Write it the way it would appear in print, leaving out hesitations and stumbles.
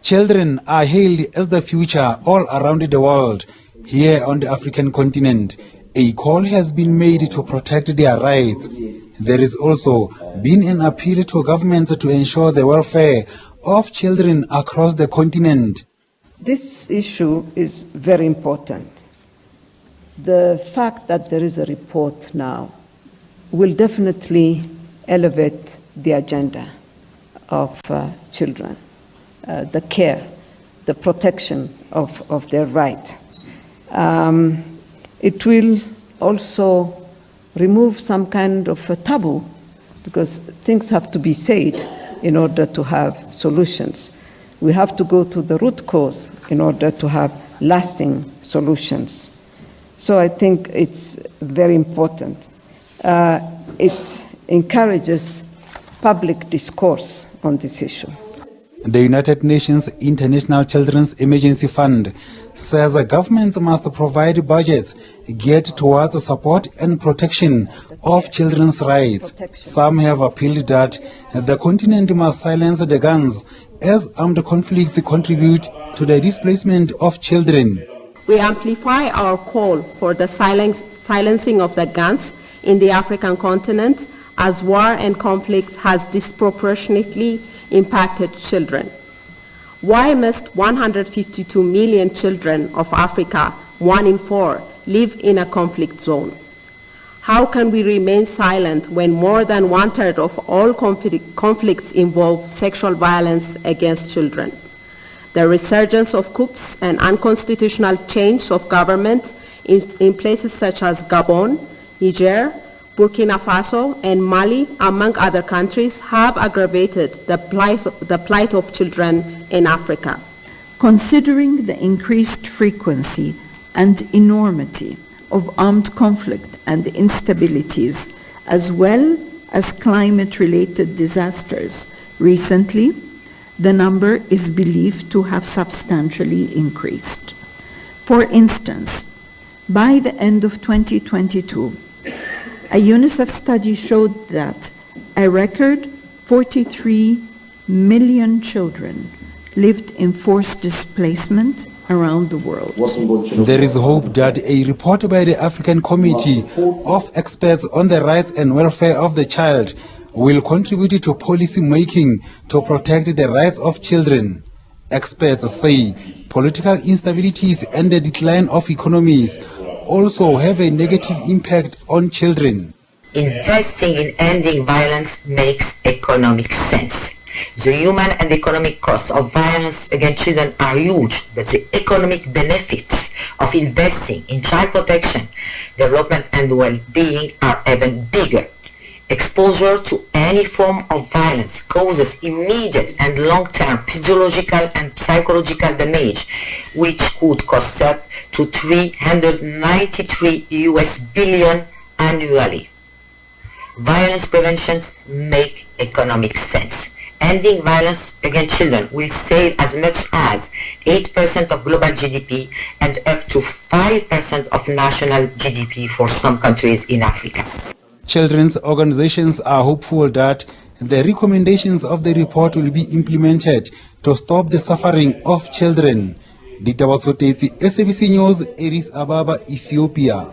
Children are hailed as the future all around the world. Here on the African continent, a call has been made to protect their rights. There is also been an appeal to governments to ensure the welfare of children across the continent. This issue is very important. The fact that there is a report now will definitely elevate the agenda of children, the care, the protection of their right. It will also remove some kind of a taboo, because things have to be said in order to have solutions. We have to go to the root cause in order to have lasting solutions. So I think it's very important. It encourages public discourse on this issue. The United Nations International Children's Emergency Fund says governments must provide budgets geared towards the support and protection of children's rights. Some have appealed that the continent must silence the guns as armed conflicts contribute to the displacement of children. We amplify our call for the silencing of the guns in the African continent, as war and conflict has disproportionately impacted children. Why must 152 million children of Africa, 1 in 4, live in a conflict zone? How can we remain silent when more than 1/3 of all conflicts involve sexual violence against children? The resurgence of coups and unconstitutional change of government in places such as Gabon, Niger, Burkina Faso, and Mali, among other countries, have aggravated the plight of children in Africa. Considering the increased frequency and enormity of armed conflict and instabilities, as well as climate-related disasters recently, the number is believed to have substantially increased. For instance, by the end of 2022, a UNICEF study showed that a record 43 million children lived in forced displacement around the world. There is hope that a report by the African Committee of Experts on the Rights and Welfare of the Child will contribute to policy making to protect the rights of children. Experts say political instabilities and the decline of economies also have a negative impact on children. Investing in ending violence makes economic sense. The human and economic costs of violence against children are huge, but the economic benefits of investing in child protection, development and well-being are even bigger. Exposure to any form of violence causes immediate and long-term physiological and psychological damage, which could cost up to $393 billion annually. Violence prevention makes economic sense. Ending violence against children will save as much as 8% of global GDP and up to 5% of national GDP for some countries in Africa. Children's organizations are hopeful that the recommendations of the report will be implemented to stop the suffering of children. Ditaba Tsotetsi, SABC News, Addis Ababa, Ethiopia.